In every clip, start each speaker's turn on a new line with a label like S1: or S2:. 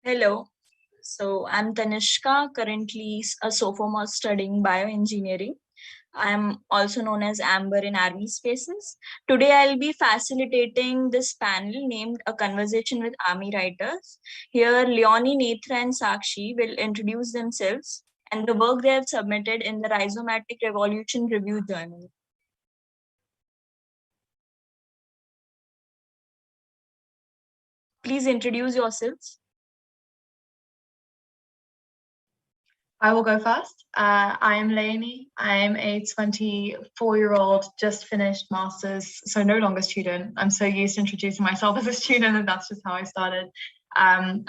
S1: Hello. So I'm Tanishka, currently a sophomore studying bioengineering. I'm also known as Amber in Army Spaces. Today I'll be facilitating this panel named A Conversation with Army Writers. Here Leonie, Netra and Sakshi will introduce themselves and the work they have submitted in the Rhizomatic Revolution Review Journal. Please introduce yourselves.
S2: I will go first. I am Leonie. I'm a 24-year-old, just finished master's, so no longer student. I'm so used to introducing myself as a student, and that's just how I started. I'm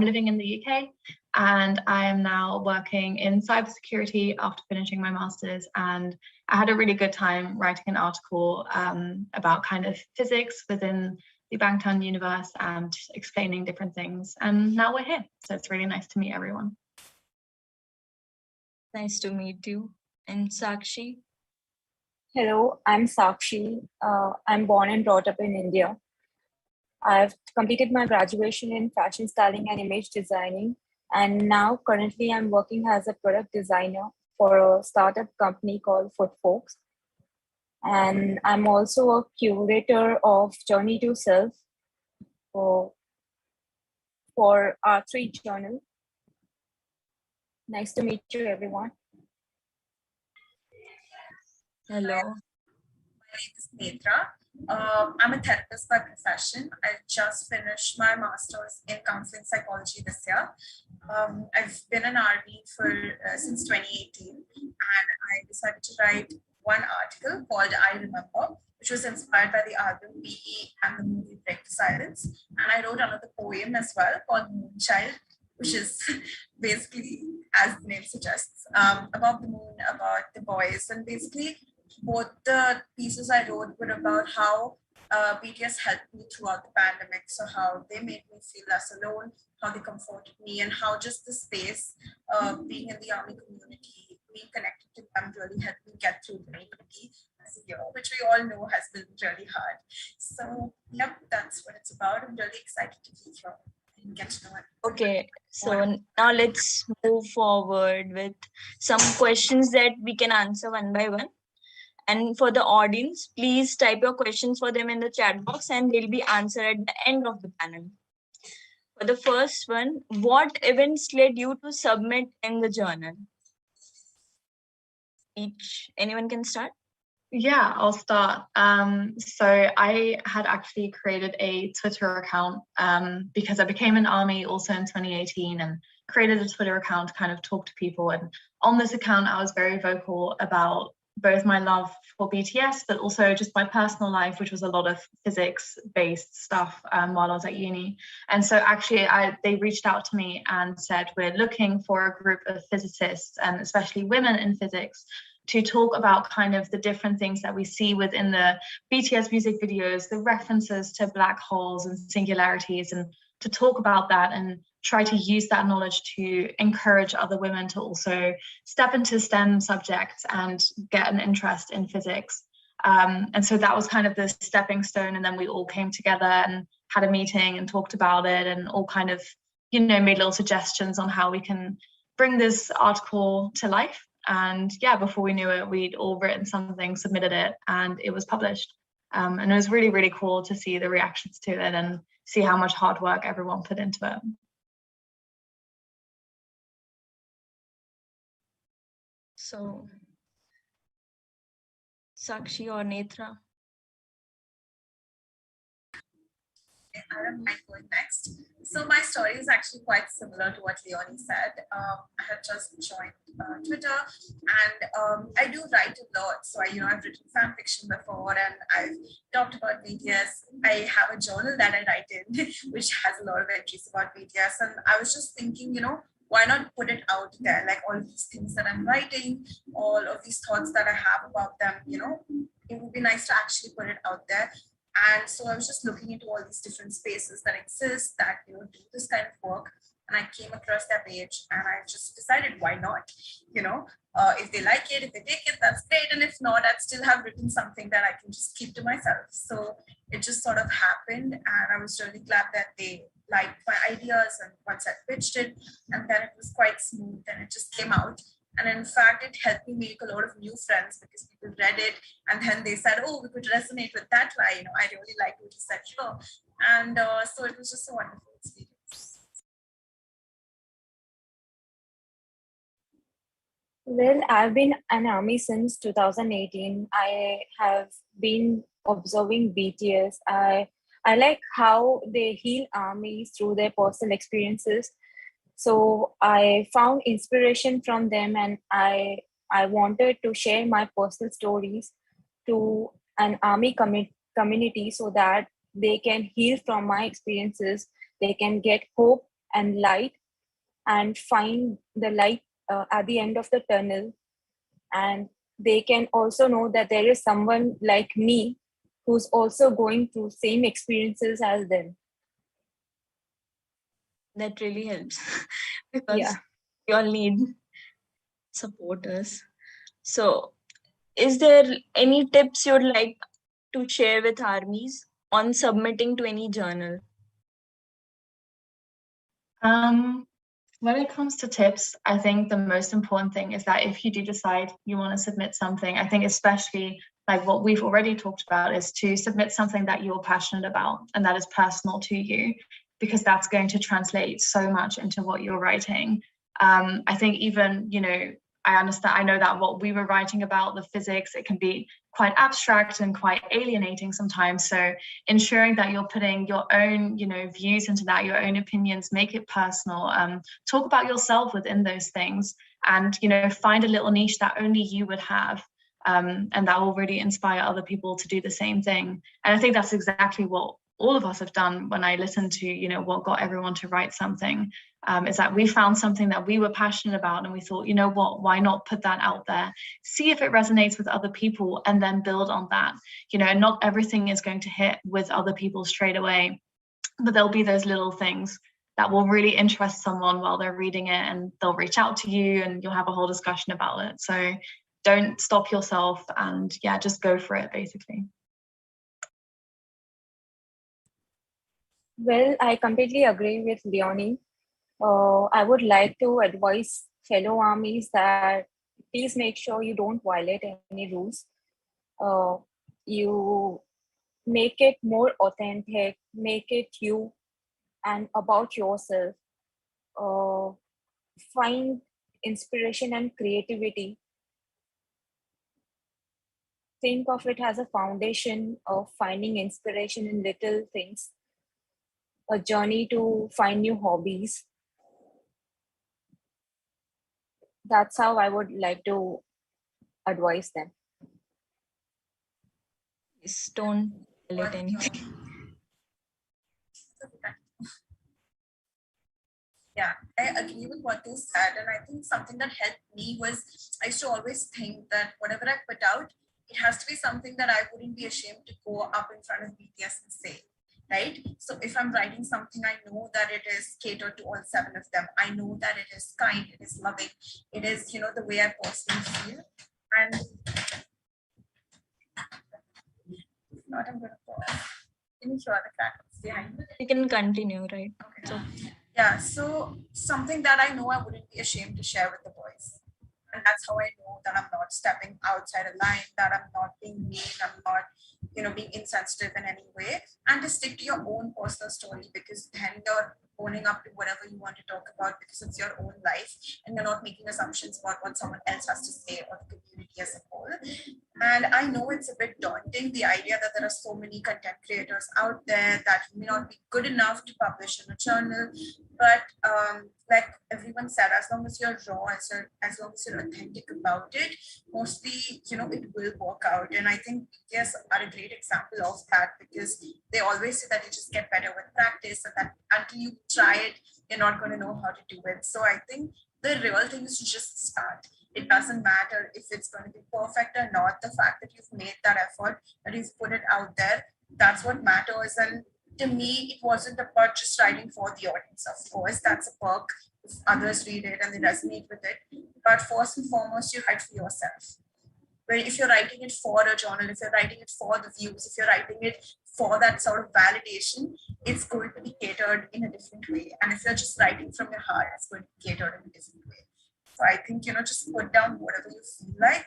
S2: living in the UK, and I am now working in cybersecurity after finishing my master's. And I had a really good time writing an article about kind of physics within the Bangtan universe and explaining different things. And now we're here, so it's really nice to meet everyone.
S1: Nice to meet you. And Sakshi?
S3: Hello, I'm Sakshi. I'm born and brought up in India. I've completed my graduation in fashion styling and image designing. And now currently I'm working as a product designer for a startup company called Footfolks. And I'm also a curator of Journey to Self for R3 Journal. Nice to meet you, everyone.
S1: Hello.
S4: My name is Netra. I'm a therapist by profession. I just finished my master's in counseling psychology this year. I've been an army since 2018, and I decided to write one article called I Remember, which was inspired by the album BE and the movie Break the Silence. And I wrote another poem as well called Moonchild, which is basically, as the name suggests, about the moon, about the boys. And basically, both the pieces I wrote were about how BTS helped me throughout the pandemic. So how they made me feel less alone, how they comforted me, and how just the space, being in the army community, being connected to them really helped me get through 2020 as a year, which we all know has been really hard. So, yep, that's what it's about. I'm really excited to be here. Get to know it.
S1: Okay, so now let's move forward with some questions that we can answer one by one. And for the audience, please type your questions for them in the chat box and they'll be answered at the end of the panel. For the first one, what events led you to submit in the journal? Anyone can start?
S2: Yeah, I'll start. So I had actually created a Twitter account because I became an army also in 2018 and created a Twitter account to kind of talk to people. And on this account, I was very vocal about both my love for BTS, but also just my personal life, which was a lot of physics-based stuff while I was at uni. And so actually they reached out to me and said, we're looking for a group of physicists, and especially women in physics, to talk about kind of the different things that we see within the BTS music videos, the references to black holes and singularities, and to talk about that and try to use that knowledge to encourage other women to also step into STEM subjects and get an interest in physics. And so that was kind of the stepping stone. And then we all came together and had a meeting and talked about it and all kind of, made little suggestions on how we can bring this article to life. And yeah, before we knew it, we'd all written something, submitted it, and it was published. And it was really, really cool to see the reactions to it and see how much hard work everyone put into it.
S1: So, Sakshi or Netra?
S4: I don't mind going next. So my story is actually quite similar to what Leonie said. I had just joined Twitter, and I do write a lot. So I've written fan fiction before, and I've talked about BTS. I have a journal that I write in, which has a lot of entries about BTS. And I was just thinking, why not put it out there? Like all of these things that I'm writing, all of these thoughts that I have about them, it would be nice to actually put it out there. And so I was just looking into all these different spaces that exist that do this kind of work. and I came across their page, and I just decided, why not? If they like it, if they take it, that's great. And if not, I'd still have written something that I can just keep to myself. So it just sort of happened, and I was really glad that they liked my ideas. And once I pitched it, and then it was quite smooth, and it just came out. And in fact, it helped me make a lot of new friends because people read it and then they said, oh, we could resonate with that line. I really like what you said here. And so it was just a wonderful experience.
S3: Well, I've been an army since 2018. I have been observing BTS. I like how they heal armies through their personal experiences. So I found inspiration from them, and I wanted to share my personal stories to an army community so that they can heal from my experiences. They can get hope and light and find the light at the end of the tunnel, and they can also know that there is someone like me who's also going through same experiences as them.
S1: That really helps because
S3: Yeah.
S1: we all need supporters. So, is there any tips you'd like to share with armies on submitting to any journal?
S2: When it comes to tips, I think the most important thing is that if you do decide you want to submit something, I think especially like what we've already talked about is to submit something that you're passionate about and that is personal to you, because that's going to translate so much into what you're writing. I think even, I know that what we were writing about, the physics, it can be quite abstract and quite alienating sometimes. So ensuring that you're putting your own, views into that, your own opinions, make it personal, talk about yourself within those things, and, find a little niche that only you would have. And that will really inspire other people to do the same thing. And I think that's exactly what all of us have done when I listened to, what got everyone to write something. Is that we found something that we were passionate about and we thought, why not put that out there, see if it resonates with other people, and then build on that. And not everything is going to hit with other people straight away, but there'll be those little things that will really interest someone while they're reading it, and they'll reach out to you and you'll have a whole discussion about it. So don't stop yourself, and just go for it, basically.
S3: Well, I completely agree with Leonie. I would like to advise fellow armies that please make sure you don't violate any rules. You make it more authentic, make it you and about yourself. Find inspiration and creativity. Think of it as a foundation of finding inspiration in little things, a journey to find new hobbies. That's how I would like to advise them.
S1: Just don't let anything.
S4: Yeah, I agree with what they said. And I think something that helped me was I used to always think that whatever I put out, it has to be something that I wouldn't be ashamed to go up in front of BTS and say, right? So if I'm writing something, I know that it is catered to all 7 of them. I know that it is kind, it is loving, it is, the way I personally feel. And if not, I'm going to pause. Can you hear the crackles behind me?
S1: You can continue, right?
S4: Okay.
S1: So,
S4: yeah, so something that I know I wouldn't be ashamed to share with the boys. And that's how I know that I'm not stepping outside a line, that I'm not being mean, I'm not, being insensitive in any way. And to stick to your own personal story, because then you're owning up to whatever you want to talk about because it's your own life and you're not making assumptions about what someone else has to say or the community as a whole. And I know it's a bit daunting, the idea that there are so many content creators out there that may not be good enough to publish in a journal. But like everyone said, as long as you're raw, as long as you're authentic about it, mostly, it will work out. And I think BTS are a great example of that, because they always say that you just get better with practice, and that until you try it, you're not going to know how to do it. So I think the real thing is to just start. It doesn't matter if it's going to be perfect or not. The fact that you've made that effort, that you've put it out there, that's what matters. And to me, it wasn't about just writing for the audience. Of course, that's a perk if others read it and they resonate with it. But first and foremost, you write for yourself. Where if you're writing it for a journal, if you're writing it for the views, if you're writing it for that sort of validation, it's going to be catered in a different way. And if you're just writing from your heart, it's going to be catered in a different way. So I think, just put down whatever you feel like.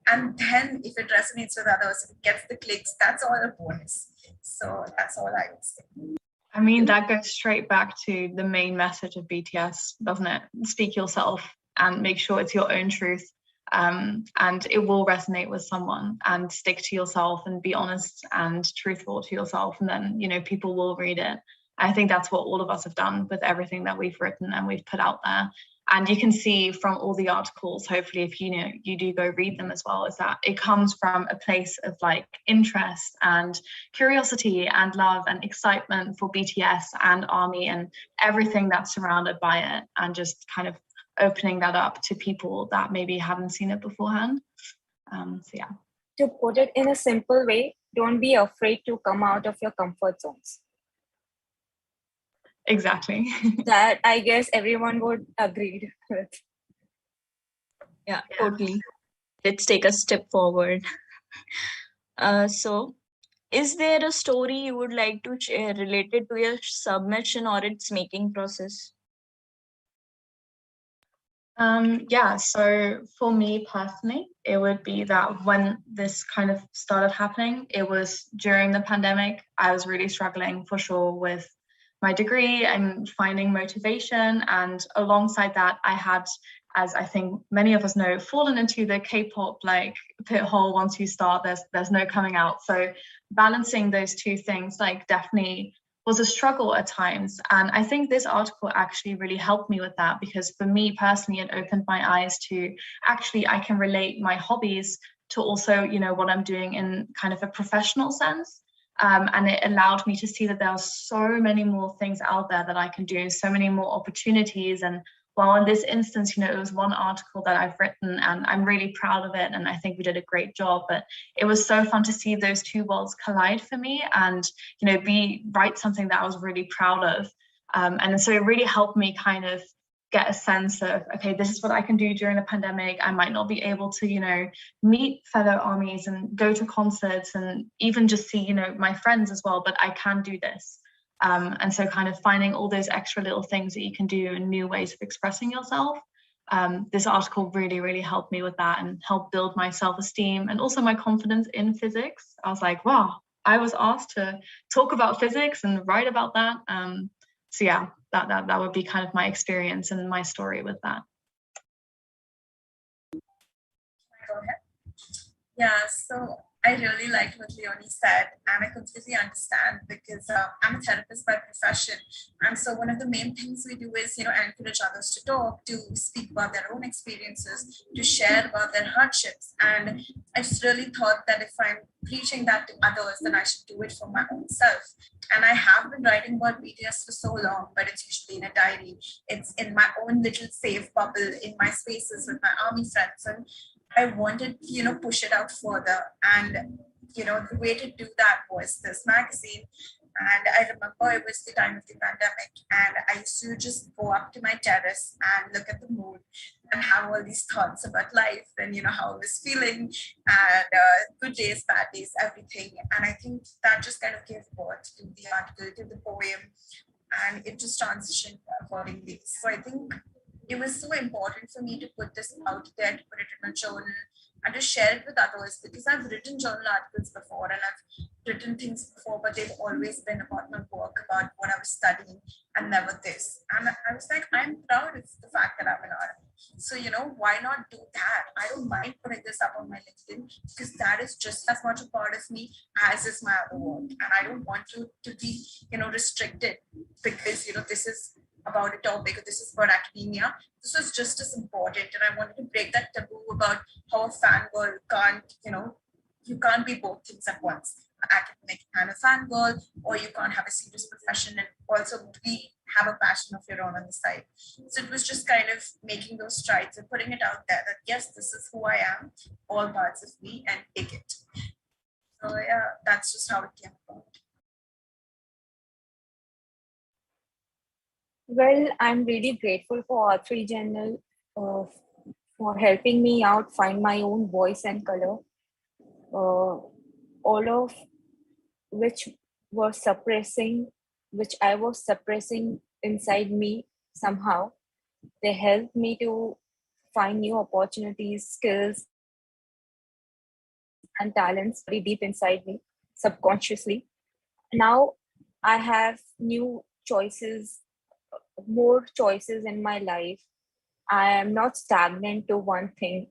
S4: And then if it resonates with others, if it gets the clicks, that's all a bonus. So that's all I would say.
S2: I mean, that goes straight back to the main message of BTS, doesn't it? Speak yourself and make sure it's your own truth. And it will resonate with someone, and stick to yourself and be honest and truthful to yourself. And then, people will read it. I think that's what all of us have done with everything that we've written and we've put out there. And you can see from all the articles, hopefully, if you do go read them as well, is that it comes from a place of like interest and curiosity and love and excitement for BTS and ARMY and everything that's surrounded by it, and just kind of opening that up to people that maybe haven't seen it beforehand. So yeah.
S3: To put it in a simple way, don't be afraid to come out of your comfort zones.
S2: Exactly.
S3: That I guess everyone would agree with.
S1: Yeah, totally. Let's take a step forward. So, is there a story you would like to share related to your submission or its making process?
S2: Yeah, so for me personally, it would be that when this kind of started happening, it was during the pandemic. I was really struggling for sure with my degree and finding motivation. And alongside that, I had, as I think many of us know, fallen into the K-pop like pit hole. Once you start, there's no coming out. So balancing those two things definitely was a struggle at times. And I think this article actually really helped me with that, because for me personally, it opened my eyes to actually I can relate my hobbies to also, what I'm doing in kind of a professional sense. And it allowed me to see that there are so many more things out there that I can do, so many more opportunities. And well, in this instance, it was one article that I've written and I'm really proud of it. And I think we did a great job, but it was so fun to see those two worlds collide for me and, write something that I was really proud of. And so it really helped me kind of get a sense of, okay, this is what I can do during the pandemic. I might not be able to, meet fellow armies and go to concerts and even just see, my friends as well, but I can do this. And so kind of finding all those extra little things that you can do and new ways of expressing yourself. This article really, really helped me with that and helped build my self-esteem and also my confidence in physics. I was like, wow, I was asked to talk about physics and write about that. So yeah, that would be kind of my experience and my story with that.
S4: Go ahead. Yeah, so I really liked what Leonie said, and I completely understand because I'm a therapist by profession. And so one of the main things we do is, encourage others to talk, to speak about their own experiences, to share about their hardships. And I just really thought that if I'm preaching that to others, then I should do it for my own self. And I have been writing about BTS for so long, but it's usually in a diary. It's in my own little safe bubble in my spaces with my army friends. And I wanted, push it out further. And, the way to do that was this magazine. And I remember it was the time of the pandemic. And I used to just go up to my terrace and look at the moon and have all these thoughts about life and, how I was feeling and good days, bad days, everything. And I think that just kind of gave birth to the article, to the poem. And it just transitioned accordingly. So I think it was so important for me to put this out there, to put it in a journal and to share it with others, because I've written journal articles before and I've written things before, but they've always been about my work, about what I was studying, and never this. And I was like, I'm proud of the fact that I'm an army. So, why not do that? I don't mind putting this up on my LinkedIn because that is just as much a part of me as is my other work. And I don't want to be, restricted because, this is about a topic, or this is about academia. This was just as important. And I wanted to break that taboo about how a fangirl can't, you can't be both things at once, an academic and a fangirl, or you can't have a serious profession and also be have a passion of your own on the side. So it was just kind of making those strides and putting it out there that yes, this is who I am, all parts of me, and take it. So yeah, that's just how it came about.
S3: Well, I'm really grateful for R3 Journal for helping me out find my own voice and color, all of which was suppressing, which I was suppressing inside me somehow. They helped me to find new opportunities, skills, and talents very deep inside me, subconsciously. Now I have new choices, more choices in my life. I am not stagnant to one thing.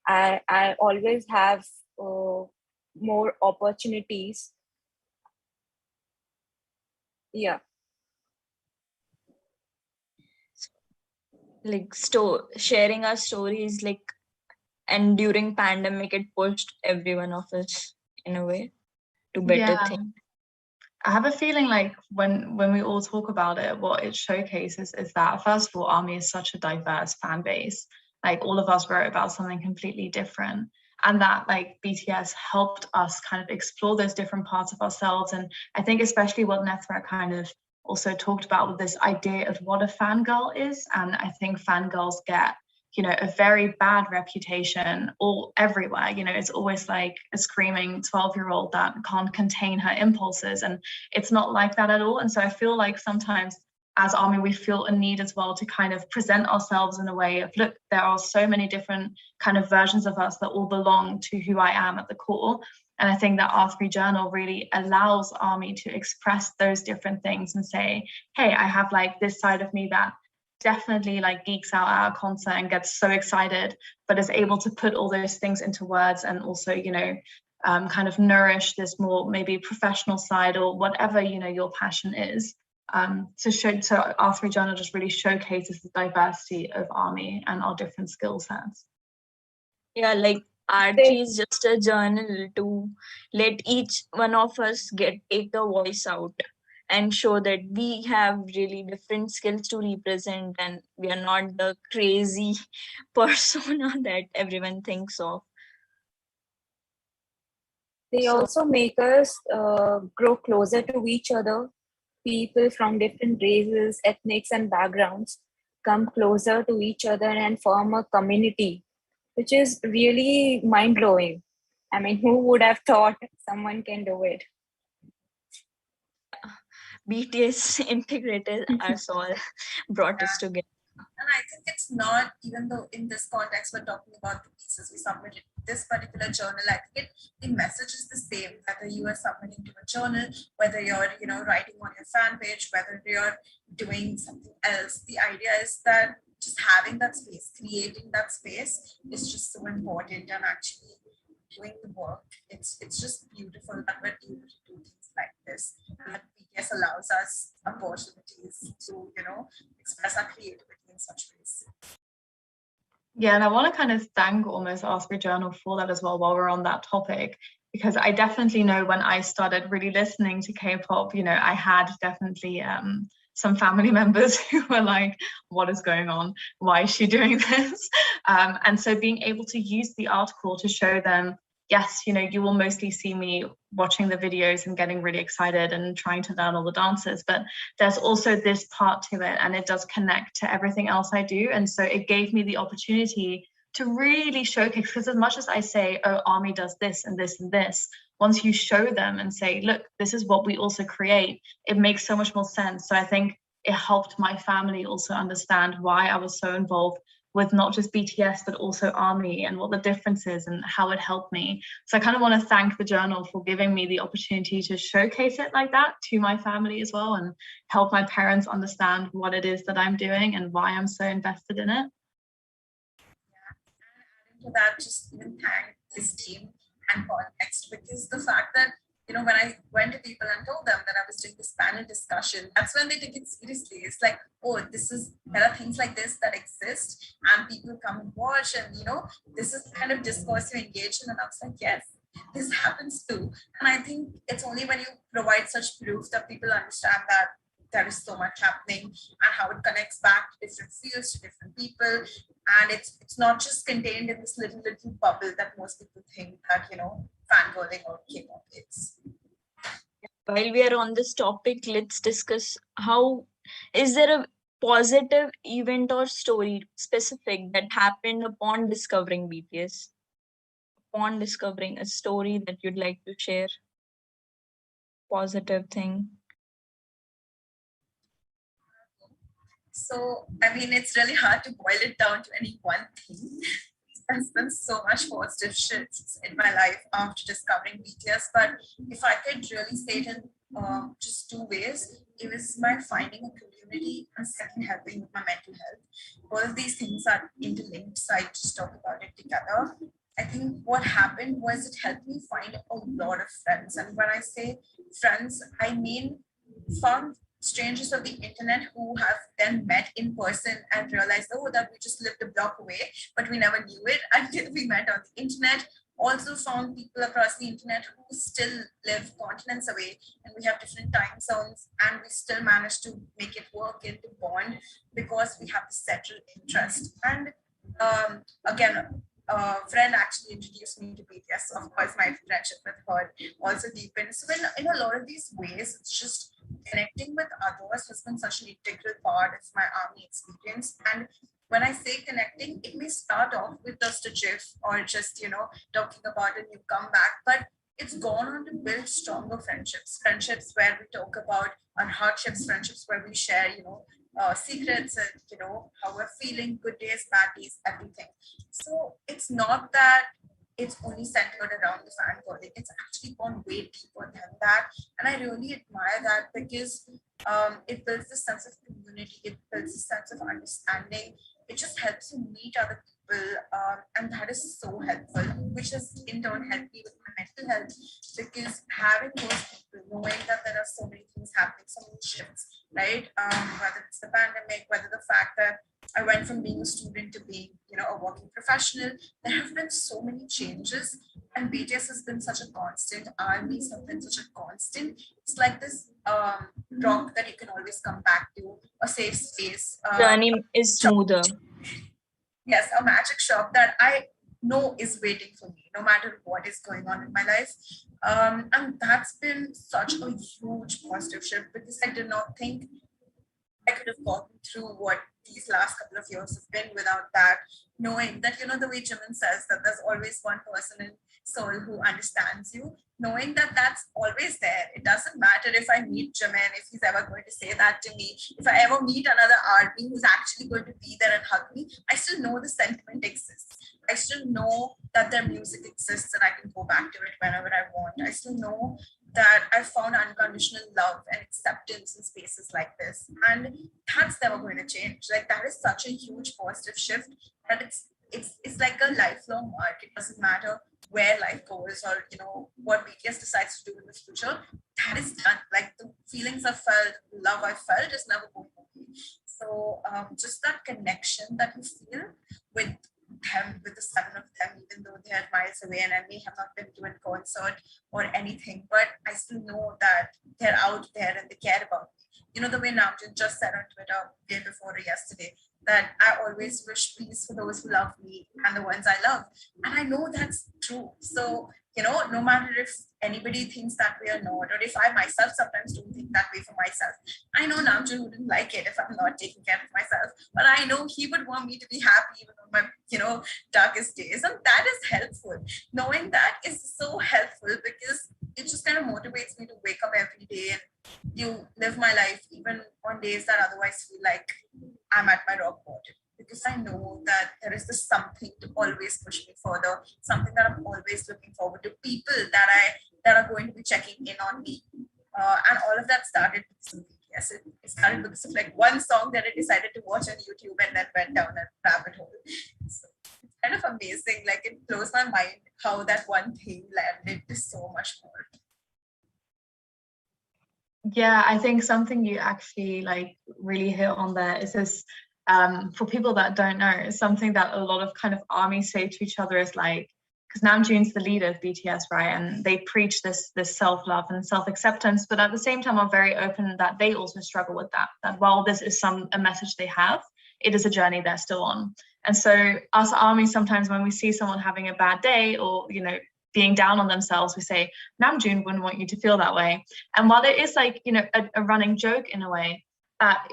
S3: I always have more opportunities. Yeah.
S1: Like sharing our stories, like, and during pandemic it pushed every one of us in a way to better things.
S2: I have a feeling like when we all talk about it, what it showcases is that first of all, ARMY is such a diverse fan base. Like all of us wrote about something completely different. And that like BTS helped us kind of explore those different parts of ourselves. And I think especially what Nethra kind of also talked about with this idea of what a fangirl is. And I think fangirls get a very bad reputation all everywhere. It's always like a screaming 12-year-old that can't contain her impulses. And it's not like that at all. And so I feel like sometimes as ARMY, we feel a need as well to kind of present ourselves in a way of, look, there are so many different kind of versions of us that all belong to who I am at the core. And I think that R3 Journal really allows ARMY to express those different things and say, hey, I have like this side of me that definitely like geeks out at a concert and gets so excited, but is able to put all those things into words and also, kind of nourish this more maybe professional side or whatever, your passion is. So R3 Journal just really showcases the diversity of ARMY and our different skill sets.
S1: Yeah, like R3 is just a journal to let each one of us take a voice out and show that we have really different skills to represent and we are not the crazy persona that everyone thinks of.
S3: They also make us grow closer to each other. People from different races, ethnics, and backgrounds come closer to each other and form a community, which is really mind blowing. I mean, who would have thought someone can do it?
S1: BTS integrated us all, brought us together.
S4: And I think it's not, even though in this context we're talking about the pieces we submitted this particular journal, I think the message is the same, whether you are submitting to a journal, whether you're, writing on your fan page, whether you're doing something else. The idea is that just having that space, creating that space is just so important, and actually doing the work. It's just beautiful that we're able to do things like this. And BTS allows us opportunities to, express our creativity in such ways.
S2: Yeah, and I want to kind of thank almost R3 Journal for that as well while we're on that topic, because I definitely know when I started really listening to K-pop, I had definitely some family members who were like, what is going on? Why is she doing this? And so being able to use the article to show them, yes, you will mostly see me watching the videos and getting really excited and trying to learn all the dances, but there's also this part to it and it does connect to everything else I do. And so it gave me the opportunity to really showcase, because as much as I say, oh, ARMY does this and this and this, once you show them and say, look, this is what we also create, it makes so much more sense. So I think it helped my family also understand why I was so involved with not just BTS, but also ARMY and what the difference is and how it helped me. So I kind of want to thank the journal for giving me the opportunity to showcase it like that to my family as well and help my parents understand what it is that I'm doing and why I'm so invested in it.
S4: Yeah, and adding to that, just even thank this team and context, because the fact that when I went to people and told them that I was doing this panel discussion, that's when they took it seriously. It's like, oh, there are things like this that exist and people come and watch, and this is the kind of discourse you engage in. And I was like, yes, this happens too. And I think it's only when you provide such proof that people understand that there is so much happening and how it connects back to different fields, to different people. And it's not just contained in this little bubble that most people think that, fangirling or K-pop is.
S1: While we are on this topic, let's discuss is there a positive event or story specific that happened upon discovering BTS? Upon discovering a story that you'd like to share? Positive thing.
S4: So, I mean, it's really hard to boil it down to any one thing. There's been so much positive shifts in my life after discovering BTS. But if I could really say it in just two ways, it was my finding a community and second helping with my mental health. Both of these things are interlinked, so I just talk about it together. I think what happened was it helped me find a lot of friends. And when I say friends, I mean found strangers of the internet who have then met in person and realized, oh, that we just lived a block away, but we never knew it until we met on the internet. Also found people across the internet who still live continents away and we have different time zones and we still manage to make it work into bond because we have the settled interest. And again, a friend actually introduced me to BTS. So of course, my friendship with her also deepened. So in a lot of these ways, it's just connecting with others has been such an integral part of my army experience. And when I say connecting, it may start off with just a GIF or just, talking about a new comeback, but it's gone on to build stronger friendships where we talk about our hardships, friendships where we share, secrets and, how we're feeling, good days, bad days, everything. So it's not that it's only centered around the fangirling. It's actually gone way deeper than that. And I really admire that because it builds a sense of community, it builds a sense of understanding. It just helps you meet other people. And that is so helpful, which has in turn helped me with my mental health because having those people, knowing that there are so many things happening, so many shifts, right? Whether it's the pandemic, whether the fact that I went from being a student to being, a working professional. There have been so many changes, and BTS has been such a constant. Armies have been such a constant. It's like this rock that you can always come back to, a safe space.
S1: Journey is smoother.
S4: Yes, a magic shop that I know is waiting for me, no matter what is going on in my life. And that's been such a huge positive shift because I did not think I could have gotten through what these last couple of years have been without that, knowing that, the way Jimin says that there's always one person in Seoul who understands you, knowing that that's always there. It doesn't matter if I meet Jimin, if he's ever going to say that to me, if I ever meet another army who's actually going to be there and hug me, I still know the sentiment exists. I still know that their music exists and I can go back to it whenever I want. I still know that I found unconditional love and acceptance in spaces like this. And that's never going to change. Like that is such a huge positive shift that it's like a lifelong mark. It doesn't matter where life goes or what BTS decides to do in the future. That is done. Like the feelings I felt, love I felt is never going away. So just that connection that you feel with them, with the seven of them, even though they are miles away and I may have not been to a concert or anything, but I still know that they're out there and they care about me. The way Namjoon just said on Twitter day before or yesterday that I always wish peace for those who love me and the ones I love. And I know that's true. So, no matter if anybody thinks that way or not, or if I myself sometimes don't think that way for myself, I know Namjoon wouldn't like it if I'm not taking care of myself, but I know he would want me to be happy even on my, darkest days. And that is helpful. Knowing that is so helpful because it just kind of motivates me to wake up every day and you live my life even on days that otherwise feel like I'm at my rock bottom, because I know that there is this something to always push me further, something that I'm always looking forward to, people that are going to be checking in on me. And all of that started because of BTS. It started because of like one song that I decided to watch on YouTube and then went down a rabbit hole. So it's kind of amazing. Like it blows my mind how that one thing landed to so much more.
S2: Yeah, I think something you actually like really hit on there is this, for people that don't know, something that a lot of kind of armies say to each other is like, because Namjoon's the leader of BTS, right? And they preach this self-love and self-acceptance, but at the same time are very open that they also struggle with that while this is a message they have, it is a journey they're still on. And so us armies, sometimes when we see someone having a bad day or, being down on themselves, we say, Namjoon wouldn't want you to feel that way. And while it is like, a running joke in a way,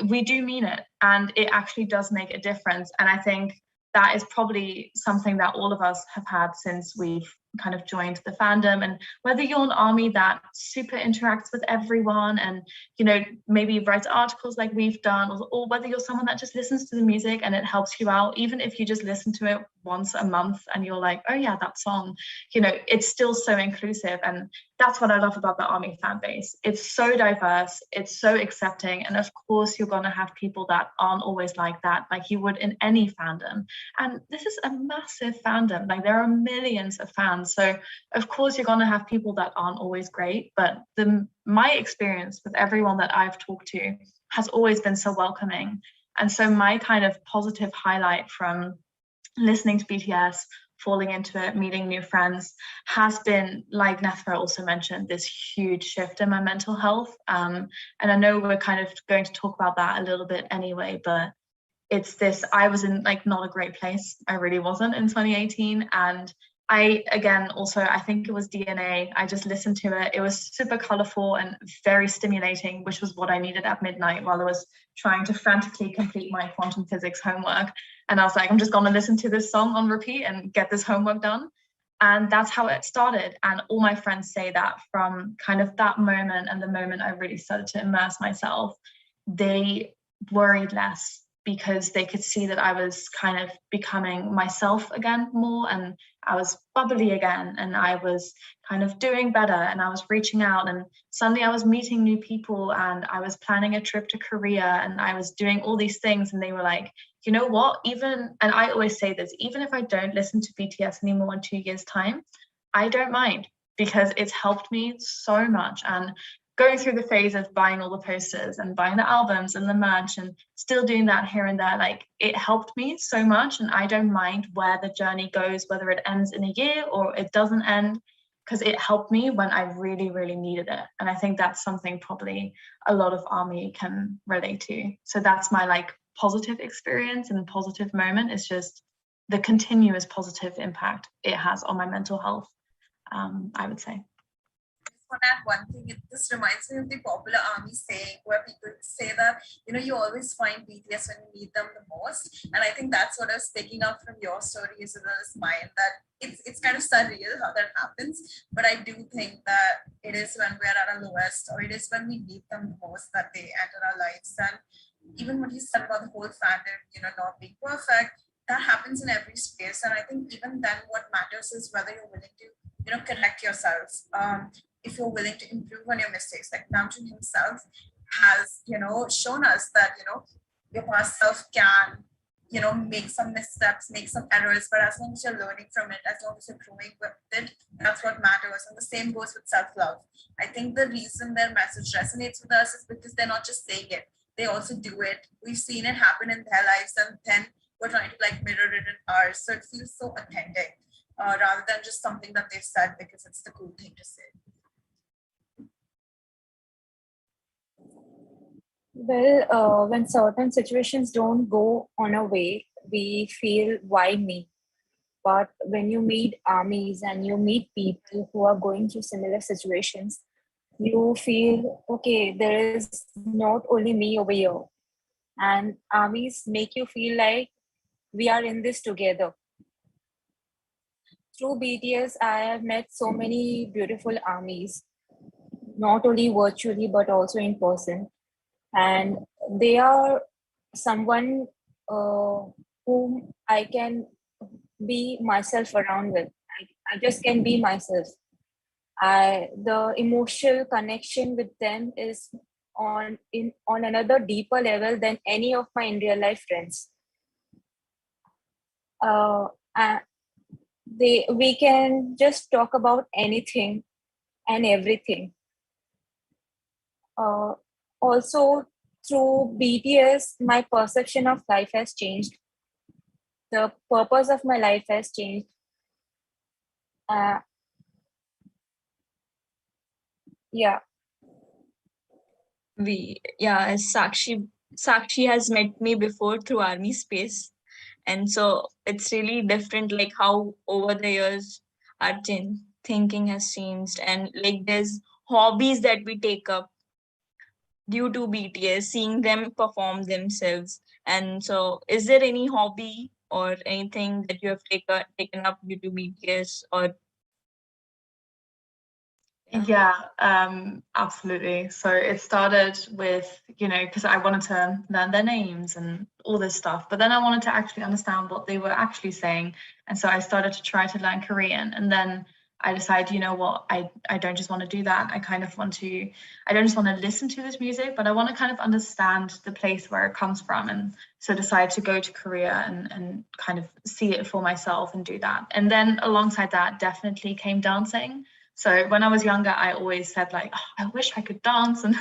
S2: we do mean it, and it actually does make a difference. And I think that is probably something that all of us have had since we've kind of joined the fandom. And whether you're an army that super interacts with everyone and, you know, maybe writes articles like we've done, or whether you're someone that just listens to the music and it helps you out, even if you just listen to it once a month and you're like, oh yeah, that song, you know, it's still so inclusive. And that's what I love about the army fan base. It's so diverse, it's so accepting. And of course, you're going to have people that aren't always like that, like you would in any fandom. And this is a massive fandom, like there are millions of fans. So of course you're going to have people that aren't always great, but my experience with everyone that I've talked to has always been so welcoming. And so my kind of positive highlight from listening to BTS, falling into it, meeting new friends, has been, like Nethra also mentioned, this huge shift in my mental health. And I know we're kind of going to talk about that a little bit anyway, but it's this, I was in like not a great place. I really wasn't in 2018. And I think it was DNA. I just listened to it. It was super colorful and very stimulating, which was what I needed at midnight while I was trying to frantically complete my quantum physics homework. And I was like, I'm just going to listen to this song on repeat and get this homework done. And that's how it started. And all my friends say that from kind of that moment and the moment I really started to immerse myself, they worried less because they could see that I was kind of becoming myself again more, and I was bubbly again, and I was kind of doing better, and I was reaching out, and suddenly I was meeting new people, and I was planning a trip to Korea, and I was doing all these things. And they were like, you know what, and I always say this, even if I don't listen to BTS anymore in 2 years' time, I don't mind, because it's helped me so much. And going through the phase of buying all the posters and buying the albums and the merch and still doing that here and there, like it helped me so much. And I don't mind where the journey goes, whether it ends in a year or it doesn't end, because it helped me when I really, really needed it. And I think that's something probably a lot of ARMY can relate to. So that's my like positive experience and positive moment, is just the continuous positive impact it has on my mental health, I would say.
S4: For that one thing, this reminds me of the popular ARMY saying where people say that, you know, you always find BTS when you need them the most. And I think that's what I was picking up from your story as well as mine, that it's kind of surreal how that happens. But I do think that it is when we're at our lowest, or it is when we need them the most, that they enter our lives. And even what you said about the whole fandom, you know, not being perfect, that happens in every space. And I think even then what matters is whether you're willing to, you know, correct yourselves. If you're willing to improve on your mistakes. Like Namjoon himself has, you know, shown us that, you know, your past self can, you know, make some missteps, make some errors, but as long as you're learning from it, as long as you're growing with it, that's what matters. And the same goes with self-love. I think the reason their message resonates with us is because they're not just saying it, they also do it. We've seen it happen in their lives, and then we're trying to like mirror it in ours. So it feels so authentic, rather than just something that they've said because it's the cool thing to say.
S3: Well, when certain situations don't go on our way, we feel, why me? But when you meet armies and you meet people who are going through similar situations, you feel, okay, there is not only me over here. And armies make you feel like we are in this together. Through BTS, I have met so many beautiful armies, not only virtually, but also in person. And they are someone whom I can be myself around with. I just can be myself. The emotional connection with them is on another deeper level than any of my in real life friends. Uh, uh, we can just talk about anything and everything. Also, through BTS, my perception of life has changed. The purpose of my life has changed. Yeah.
S1: As Sakshi has met me before through Army Space, and so it's really different, like how over the years our thinking has changed, and like there's hobbies that we take up due to BTS, seeing them perform themselves. And so, is there any hobby or anything that you have taken up due to BTS or?
S2: Yeah, absolutely. So it started with, because I wanted to learn their names and all this stuff, but then I wanted to actually understand what they were actually saying. And so I started to try to learn Korean. And then I decided, you know what, I don't just want to do that. I don't just want to listen to this music, but I want to kind of understand the place where it comes from. And so decided to go to Korea and kind of see it for myself and do that. And then alongside that, definitely came dancing. So when I was younger, I always said like, oh, I wish I could dance and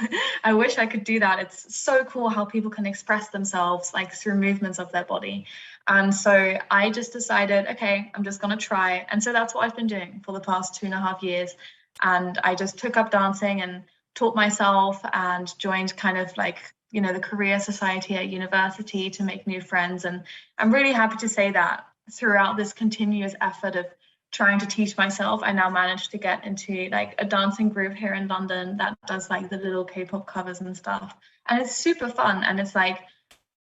S2: I wish I could do that. It's so cool how people can express themselves like through movements of their body. And so I just decided, okay, I'm just going to try. And so that's what I've been doing for the past 2.5 years. And I just took up dancing and taught myself and joined kind of like, the Career Society at university to make new friends. And I'm really happy to say that throughout this continuous effort of trying to teach myself, I now managed to get into like a dancing group here in London that does like the little K-pop covers and stuff. And it's super fun. And it's like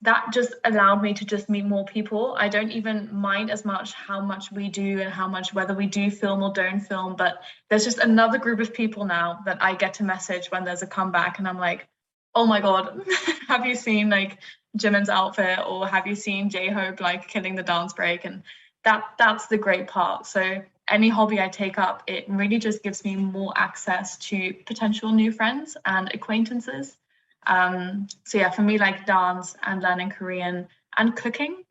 S2: that just allowed me to just meet more people. I don't even mind as much how much we do and how much whether we do film or don't film, but there's just another group of people now that I get to message when there's a comeback and I'm like, oh my God, have you seen like Jimin's outfit or have you seen J-Hope like killing the dance break? And that's the great part. So any hobby I take up, it really just gives me more access to potential new friends and acquaintances. So yeah, for me, like dance and learning Korean and cooking,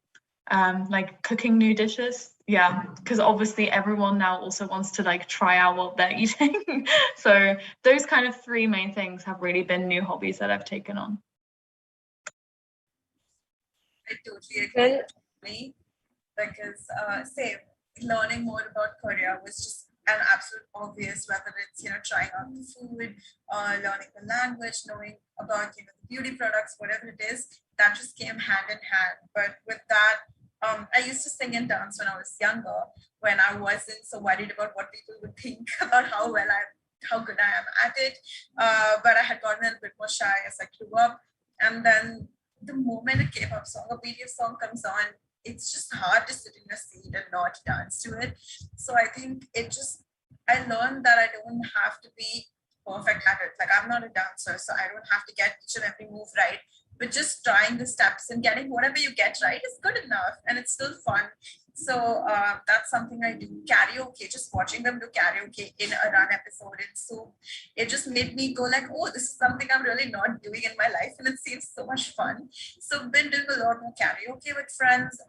S2: like cooking new dishes. Yeah, because obviously everyone now also wants to like try out what they're eating. So those kind of three main things have really been new hobbies that I've taken on.
S4: I totally agree with me because same, learning more about Korea was just an absolute obvious, whether it's trying out the food, learning the language, knowing about the beauty products, whatever it is, that just came hand in hand. But with that, I used to sing and dance when I was younger, when I wasn't so worried about what people would think about how good I am at it. But I had gotten a bit more shy as I grew up, and then the moment a K-pop song, a BTS song comes on, it's just hard to sit in a seat and not dance to it. So I think I learned that I don't have to be perfect at it. Like I'm not a dancer, so I don't have to get each and every move right. But just trying the steps and getting whatever you get right is good enough, and it's still fun. So that's something I do. Karaoke, just watching them do karaoke in a run episode. And so it just made me go like, oh, this is something I'm really not doing in my life. And it seems so much fun. So been doing a lot more karaoke with friends.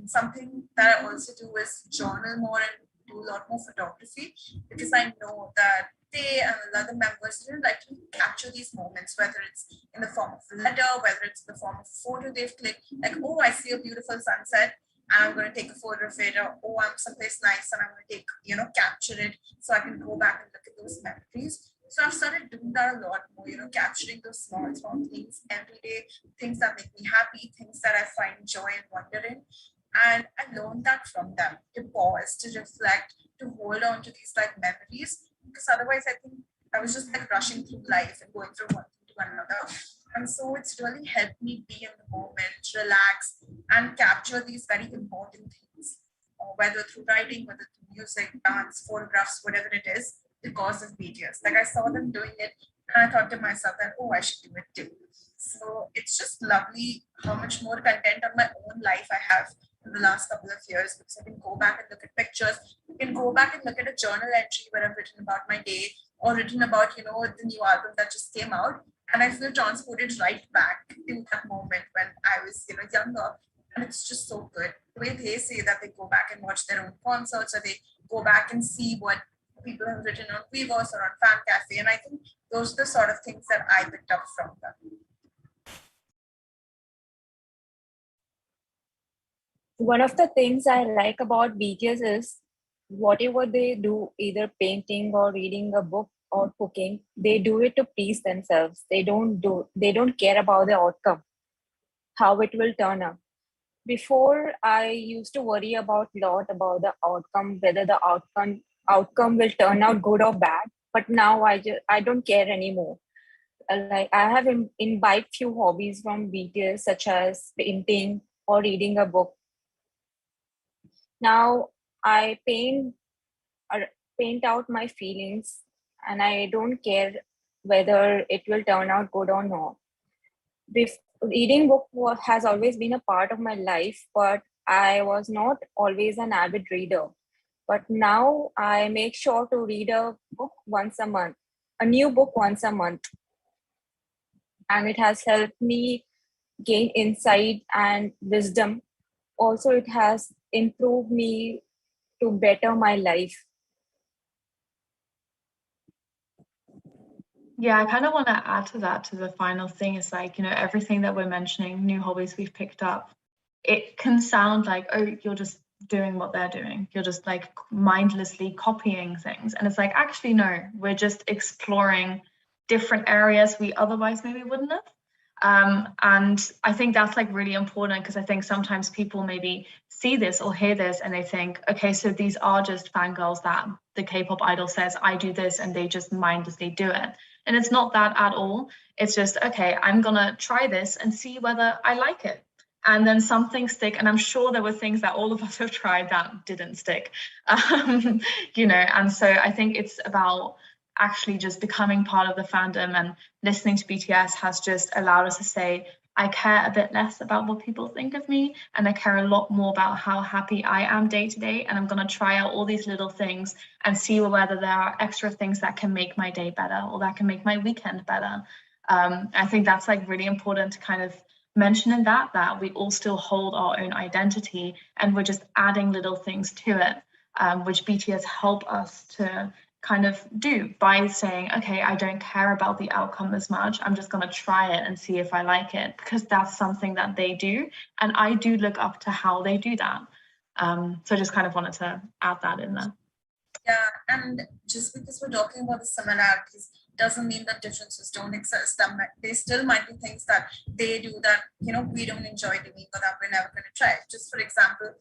S4: Something that I also do is journal more and do a lot more photography because I know that they and the other members really like to capture these moments, whether it's in the form of a letter, whether it's in the form of a photo they've clicked, like, oh, I see a beautiful sunset and I'm going to take a photo of it, or oh, I'm someplace nice and I'm going to take, capture it so I can go back and look at those memories. So I've started doing that a lot more, capturing those small things every day, things that make me happy, things that I find joy and wonder in. And I learned that from them, to pause, to reflect, to hold on to these like memories, because otherwise I think I was just like rushing through life and going from one thing to another. And so it's really helped me be in the moment, relax, and capture these very important things, whether through writing, whether through music, dance, photographs, whatever it is, because of BTS. Like I saw them doing it, and I thought to myself that, oh, I should do it too. So it's just lovely how much more content on my own life I have in the last couple of years, because I can go back and look at pictures, I can go back and look at a journal entry where I've written about my day or written about, the new album that just came out. And I feel transported right back in that moment when I was, younger. And it's just so good. The way they say that they go back and watch their own concerts, or they go back and see what people have written on Weverse or on Fan Cafe. And I think those are the sort of things that I picked up from them.
S3: One of the things I like about BTS is whatever they do, either painting or reading a book or cooking, they do it to please themselves. They don't care about the outcome, how it will turn out. Before, I used to worry about lot about the outcome, whether the outcome will turn out good or bad. But now I don't care anymore. like I have imbibed few hobbies from BTS, such as painting or reading a book. Now I or paint out my feelings, and I don't care whether it will turn out good or not. Reading book has always been a part of my life, but I was not always an avid reader. But now I make sure to read a book once a month, a new book once a month, and it has helped me gain insight and wisdom. Also, it has improved me to better my life.
S2: Yeah, I kind of want to add to that, to the final thing is like, everything that we're mentioning, new hobbies we've picked up, it can sound like, oh, you're just doing what they're doing. You're just like mindlessly copying things. And it's like, actually, no, we're just exploring different areas we otherwise maybe wouldn't have. And I think that's like really important, because I think sometimes people maybe see this or hear this and they think, okay, so these are just fangirls that the K-pop idol says, I do this, and they just mindlessly do it. And it's not that at all. It's just, okay, I'm gonna try this and see whether I like it. And then some things stick. And I'm sure there were things that all of us have tried that didn't stick. And so I think it's about actually just becoming part of the fandom, and listening to BTS has just allowed us to say, I care a bit less about what people think of me, and I care a lot more about how happy I am day to day. And I'm going to try out all these little things and see whether there are extra things that can make my day better, or that can make my weekend better. I think that's like really important to kind of mention in that we all still hold our own identity, and we're just adding little things to it, which BTS help us to kind of do by saying, okay, I don't care about the outcome as much. I'm just going to try it and see if I like it, because that's something that they do. And I do look up to how they do that. So I just kind of wanted to add that in there.
S4: Yeah, and just because we're talking about the similarities doesn't mean that differences don't exist. They still might be things that they do that, we don't enjoy doing, or that we're never going to try. Just for example,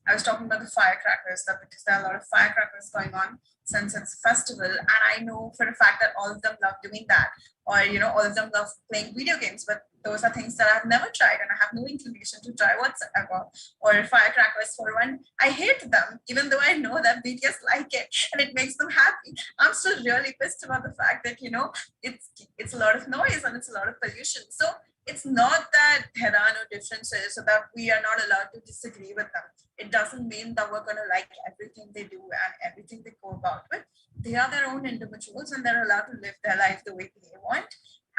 S4: I was talking about the firecrackers, that because there are a lot of firecrackers going on since it's a festival, and I know for a fact that all of them love doing that, or all of them love playing video games, but those are things that I've never tried and I have no inclination to try whatsoever. Or firecrackers, for one, I hate them, even though I know that BTS like it and it makes them happy. I'm still really pissed about the fact that it's a lot of noise and it's a lot of pollution. So it's not that there are no differences, so that we are not allowed to disagree with them. It doesn't mean that we're going to like everything they do and everything they go about with. They are their own individuals, and they're allowed to live their life the way they want.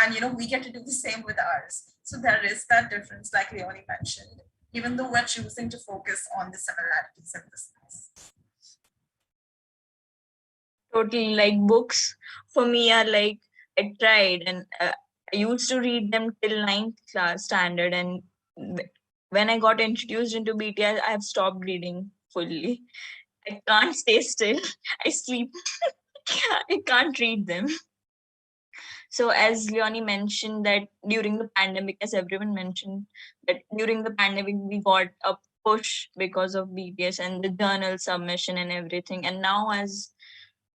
S4: And we get to do the same with ours. So there is that difference, like Leonie mentioned, even though we're choosing to focus on the similarities in this case.
S1: Totally, like books for me are like, I tried, and I used to read them till 9th class standard, and when I got introduced into BTS, I have stopped reading fully. I can't stay still. I sleep. I can't read them. So as Leonie mentioned, that during the pandemic, as everyone mentioned, that during the pandemic we got a push because of BTS and the journal submission and everything. And now as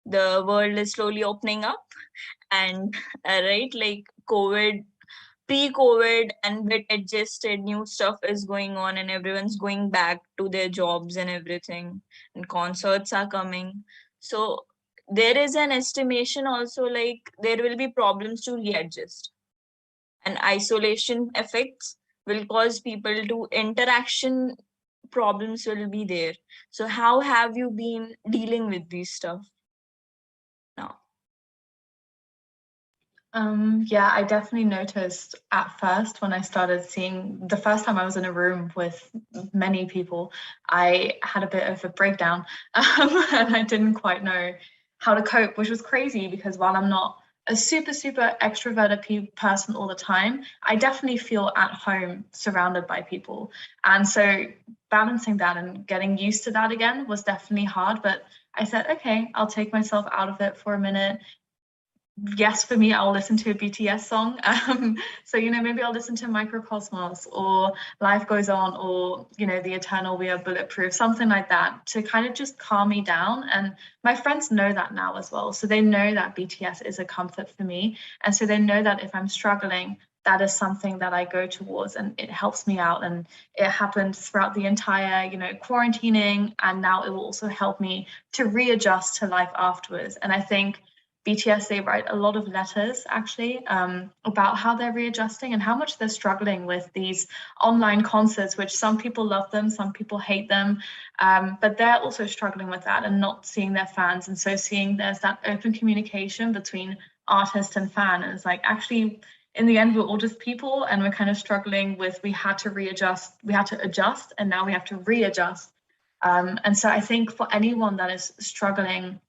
S1: the world is slowly opening up, and right, like COVID, pre-COVID and bit adjusted, new stuff is going on, and everyone's going back to their jobs and everything, and concerts are coming. So there is an estimation also, like there will be problems to readjust, and isolation effects will cause people to interaction problems will be there. So how have you been dealing with these stuff now?
S2: Yeah, I definitely noticed at first, when I started seeing, the first time I was in a room with many people, I had a bit of a breakdown, and I didn't quite know how to cope, which was crazy, because while I'm not a super, super extroverted person all the time, I definitely feel at home surrounded by people. And so balancing that and getting used to that again was definitely hard, but I said, okay, I'll take myself out of it for a minute, yes, for me, I'll listen to a BTS song. So, maybe I'll listen to Microcosmos or Life Goes On or, The Eternal We Are Bulletproof, something like that to kind of just calm me down. And my friends know that now as well. So they know that BTS is a comfort for me. And so they know that if I'm struggling, that is something that I go towards and it helps me out. And it happened throughout the entire, quarantining. And now it will also help me to readjust to life afterwards. And I think BTS, they write a lot of letters actually about how they're readjusting and how much they're struggling with these online concerts, which some people love them, some people hate them, but they're also struggling with that and not seeing their fans. And so seeing there's that open communication between artist and fan. And it's like, actually, in the end, we're all just people and we're kind of struggling with, we had to adjust, and now we have to readjust. And so I think for anyone that is struggling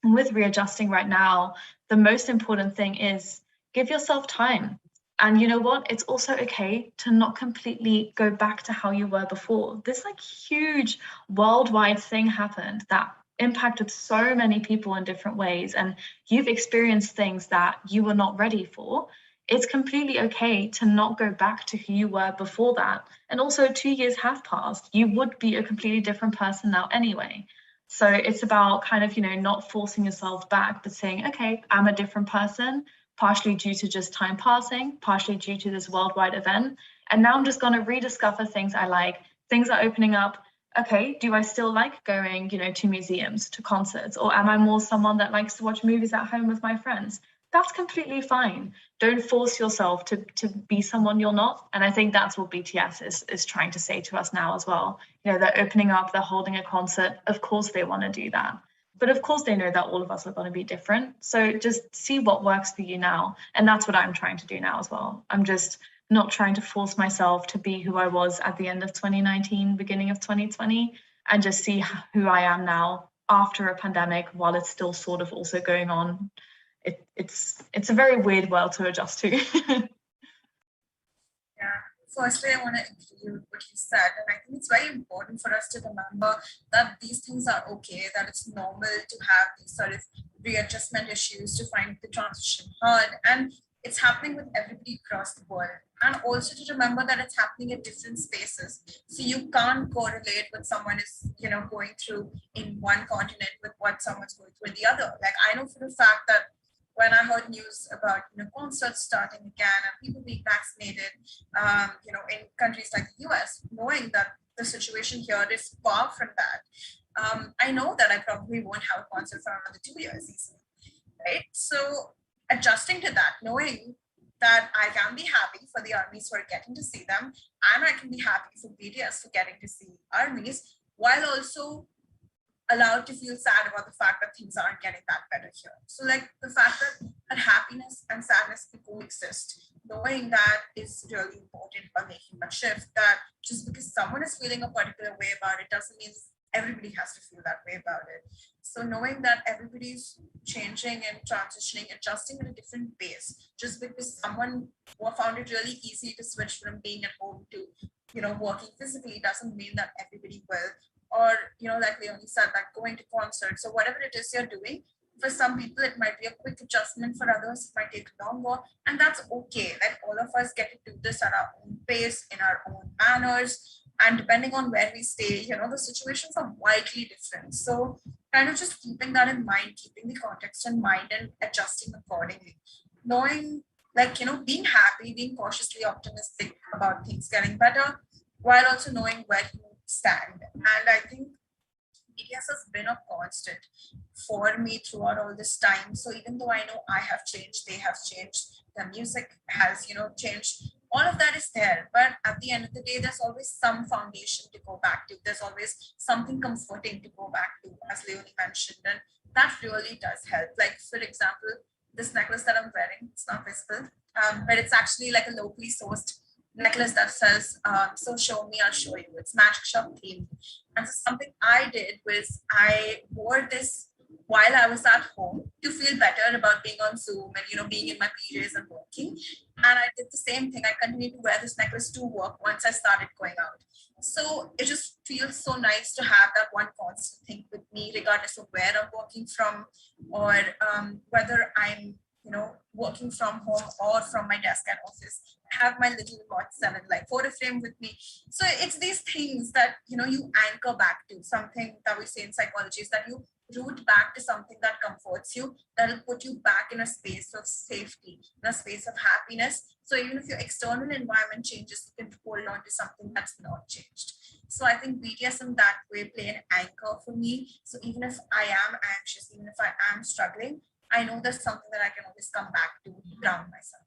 S2: with readjusting right now, the most important thing is give yourself time. And you know what? It's also okay to not completely go back to how you were before. This huge worldwide thing happened that impacted so many people in different ways, and you've experienced things that you were not ready for. It's completely okay to not go back to who you were before that. And also, 2 years have passed. You would be a completely different person now anyway. So it's about kind of, not forcing yourself back, but saying, okay, I'm a different person, partially due to just time passing, partially due to this worldwide event. And now I'm just going to rediscover things I like. Things are opening up. Okay, do I still like going, to museums, to concerts? Or am I more someone that likes to watch movies at home with my friends? That's completely fine. Don't force yourself to be someone you're not. And I think that's what BTS is trying to say to us now as well. They're opening up, they're holding a concert. Of course they want to do that. But of course they know that all of us are going to be different. So just see what works for you now. And that's what I'm trying to do now as well. I'm just not trying to force myself to be who I was at the end of 2019, beginning of 2020, and just see who I am now after a pandemic while it's still sort of also going on. It's a very weird world to adjust to.
S4: Yeah. Firstly, I want to agree with what you said, and I think it's very important for us to remember that these things are okay, that it's normal to have these sort of readjustment issues, to find the transition hard, and it's happening with everybody across the world. And also to remember that it's happening at different spaces. So you can't correlate what someone is, going through in one continent with what someone's going through in the other. Like I know for a fact that when I heard news about concerts starting again and people being vaccinated, in countries like the US, knowing that the situation here is far from that, I know that I probably won't have a concert for another 2 years easily, right? So adjusting to that, knowing that I can be happy for the armies who are getting to see them, and I can be happy for BTS for getting to see armies, while also allowed to feel sad about the fact that things aren't getting that better here. So like the fact that happiness and sadness can coexist, knowing that is really important by making a shift, that just because someone is feeling a particular way about it doesn't mean everybody has to feel that way about it. So knowing that everybody's changing and transitioning, adjusting at a different pace, just because someone found it really easy to switch from being at home to, working physically doesn't mean that everybody will. Or, like Leonie said, like going to concerts or whatever it is you're doing. For some people, it might be a quick adjustment. For others, it might take longer. And that's okay. Like all of us get to do this at our own pace, in our own manners. And depending on where we stay, the situations are widely different. So kind of just keeping that in mind, keeping the context in mind and adjusting accordingly. Knowing, being happy, being cautiously optimistic about things getting better, while also knowing where you stand. And I think BTS has been a constant for me throughout all this time. So even though I know I have changed, they have changed, the music has, changed, all of that is there. But at the end of the day, there's always some foundation to go back to. There's always something comforting to go back to, as Leonie mentioned. And that really does help. Like, for example, this necklace that I'm wearing, it's not visible, but it's actually like a locally sourced necklace that says, so show me, I'll show you. It's magic shop themed. And so something I did was I wore this while I was at home to feel better about being on Zoom and, being in my PJs and working. And I did the same thing. I continued to wear this necklace to work once I started going out. So it just feels so nice to have that one constant thing with me, regardless of where I'm working from or whether I'm working from home or from my desk at office. I have my little Watch 7 like photo frame with me. So it's these things that you anchor back to. Something that we say in psychology is that you root back to something that comforts you, that'll put you back in a space of safety, in a space of happiness. So even if your external environment changes, you can hold on to something that's not changed. So I think BTS in that way play an anchor for me. So even if I am anxious, even if I am struggling, I know there's something that I can always come back to ground myself.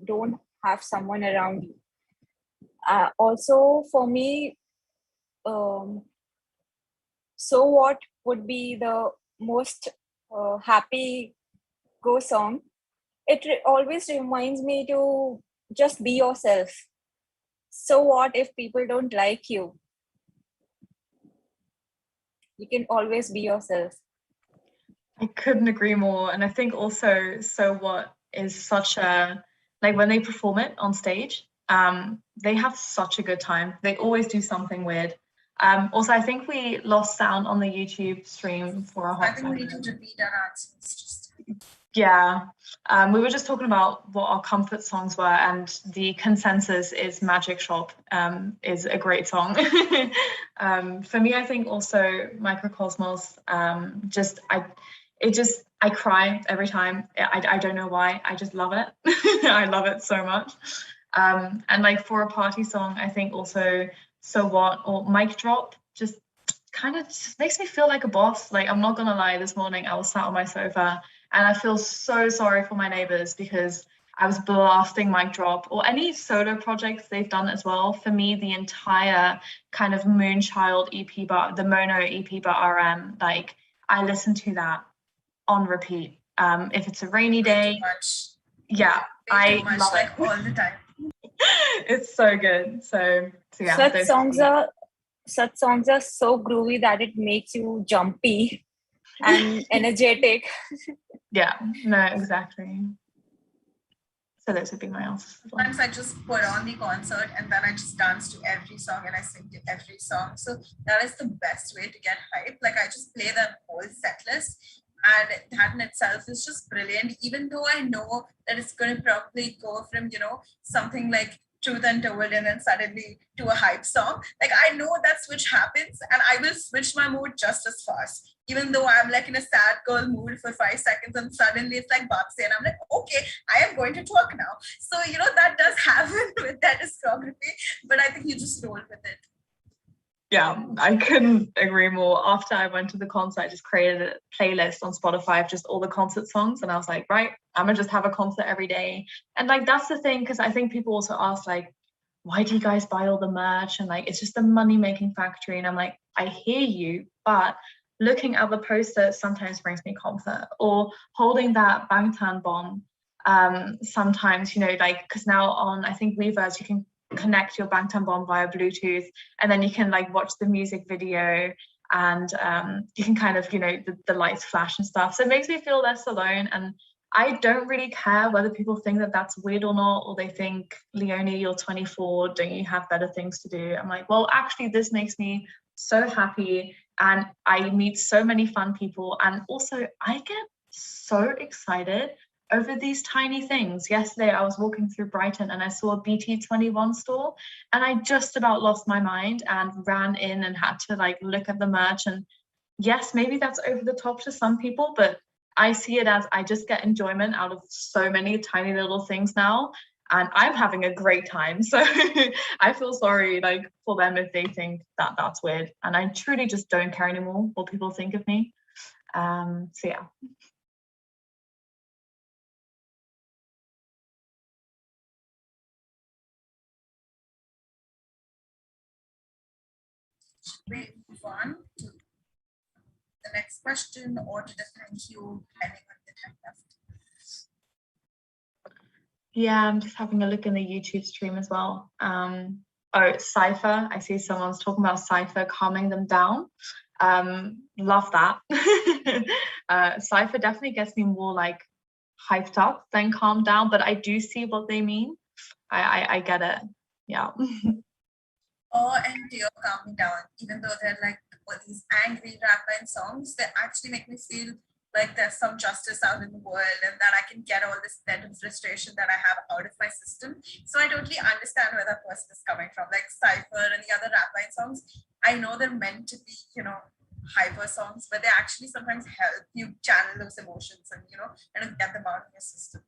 S3: don't have someone around you. Also, for me, So What would be the most happy go song. It always reminds me to just be yourself. So what if people don't like you? You can always be yourself.
S2: I couldn't agree more. And I think also So What is such a, like when they perform it on stage, they have such a good time. They always do something weird. Also, I think we lost sound on the YouTube stream for a hot
S4: I think we need to
S2: second.
S4: repeat our answers. Just
S2: Yeah, we were just talking about what our comfort songs were, and the consensus is Magic Shop is a great song. For me, I think also Microcosmos, I cry every time. I don't know why, I just love it. I love it so much. And like for a party song, I think also So What or Mic Drop just kind of just makes me feel like a boss. Like, I'm not gonna lie, this morning I was sat on my sofa and I feel so sorry for my neighbors because I was blasting Mic Drop or any solo projects they've done as well. For me, the entire kind of Moonchild EP, but the Mono EP by RM, like I listen to that on repeat. If it's a rainy day, yeah, I love
S4: like
S2: it.
S4: all the time.
S2: It's so good. So yeah,
S3: Such songs are so groovy that it makes you jumpy and energetic.
S2: Yeah, no, exactly. So those would be my answers.
S4: Sometimes I just put on the concert and then I just dance to every song and I sing to every song. So that is the best way to get hype. Like I just play the whole set list, and that in itself is just brilliant. Even though I know that it's going to probably go from, something like Truth Untold and then suddenly to a hype song. Like I know that switch happens and I will switch my mood just as fast. Even though I'm like in a sad girl mood for 5 seconds and suddenly it's like Babsi and I'm like, okay, I am going to twerk now. So, that does happen with that discography, but I think you just roll with it.
S2: Yeah, I couldn't agree more. After I went to the concert, I just created a playlist on Spotify of just all the concert songs. And I was like, right, I'm gonna just have a concert every day. And like, that's the thing, because I think people also ask like, why do you guys buy all the merch? And like, it's just a money-making factory. And I'm like, I hear you, but looking at the poster sometimes brings me comfort. Or holding that Bangtan bomb sometimes, like, because now on, I think Weverse, you can connect your Bangtan bomb via Bluetooth, and then you can like watch the music video, and you can kind of, the lights flash and stuff. So it makes me feel less alone. And I don't really care whether people think that that's weird or not, or they think, Leonie, you're 24, don't you have better things to do? I'm like, well, actually, this makes me so happy, and I meet so many fun people, and also I get so excited over these tiny things. Yesterday, I was walking through Brighton and I saw a BT21 store, and I just about lost my mind and ran in and had to like look at the merch. And yes, maybe that's over the top to some people, but I see it as I just get enjoyment out of so many tiny little things now, and I'm having a great time. So I feel sorry like for them if they think that that's weird, and I truly just don't care anymore what people think of me. So yeah.
S4: We move on to the next question or to the thank you, depending on the time left.
S2: Yeah, I'm just having a look in the YouTube stream as well. Oh, Cypher. I see someone's talking about Cypher calming them down. Love that. Cypher definitely gets me more like hyped up than calmed down, but I do see what they mean. I get it. Yeah.
S4: And Dear Calm Me Down, even though they're like these angry rap line songs, they actually make me feel like there's some justice out in the world and that I can get all this pent up frustration that I have out of my system. So I totally understand where that person is coming from. Like Cypher and the other rap line songs, I know they're meant to be, hyper songs, but they actually sometimes help you channel those emotions and, kind of get them out of your system.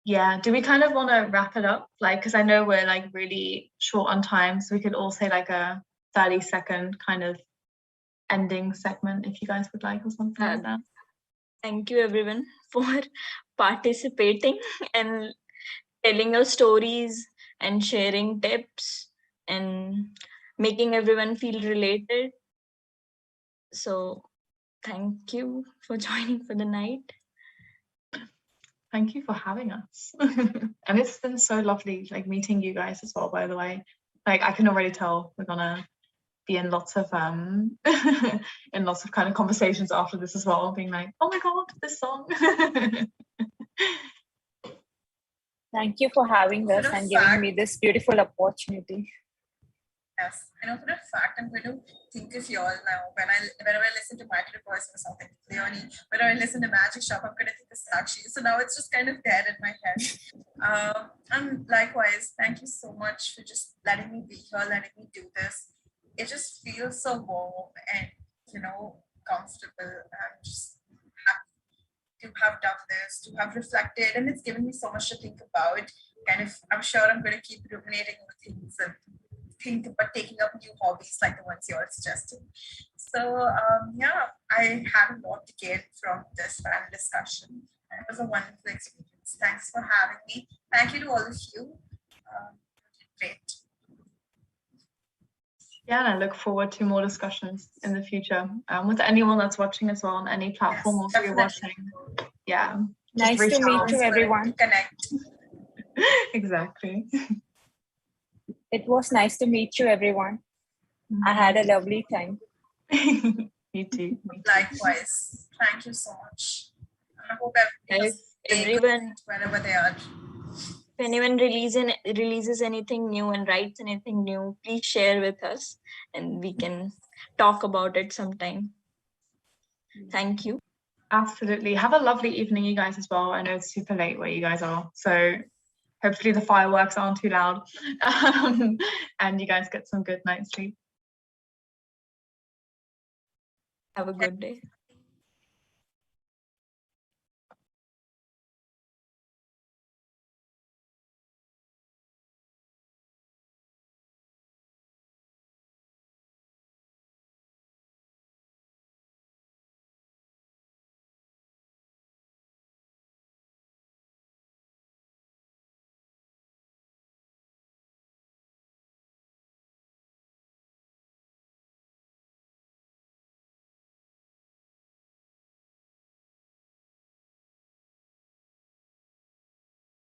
S2: Yeah, do we kind of want to wrap it up? Like, because I know we're like really short on time, so we could all say like a 30-second kind of ending segment if you guys would like, or something like that.
S1: Thank you everyone for participating, and telling your stories and sharing tips and making everyone feel related. So thank you for joining for the night.
S2: Thank you for having us. And it's been so lovely like meeting you guys as well, by the way. Like I can already tell we're gonna be in lots of in lots of kind of conversations after this as well, being like, oh my god, this song.
S3: Thank you for having us and giving me this beautiful opportunity.
S4: Yes, I know for a fact I'm going to think of you all now. Whenever I listen to Michael Voice or something, Leonie, whenever I listen to Magic Shop, I'm going to think of Sakshi. So now it's just kind of dead in my head. And likewise, thank you so much for just letting me be here, letting me do this. It just feels so warm and, comfortable. I'm just happy to have done this, to have reflected, and it's given me so much to think about. I'm sure I'm going to keep ruminating over things and think about taking up new hobbies like the ones you're suggesting. So I had a lot to gain from this panel discussion. It was a wonderful experience. Thanks for having me. Thank you to all of you. Great.
S2: Yeah, and I look forward to more discussions in the future with anyone that's watching as well on any platform or you're watching. Yeah.
S3: Nice to meet you, everyone.
S4: Connect.
S2: Exactly.
S3: It was nice to meet you, everyone. I had a lovely time.
S2: Me too.
S4: Likewise. Thank you so much. I hope
S1: everyone,
S4: wherever they are.
S1: If anyone releases anything new and writes anything new, please share with us and we can talk about it sometime. Thank you.
S2: Absolutely. Have a lovely evening, you guys, as well. I know it's super late where you guys are, so hopefully the fireworks aren't too loud and you guys get some good night's sleep.
S1: Have a good day.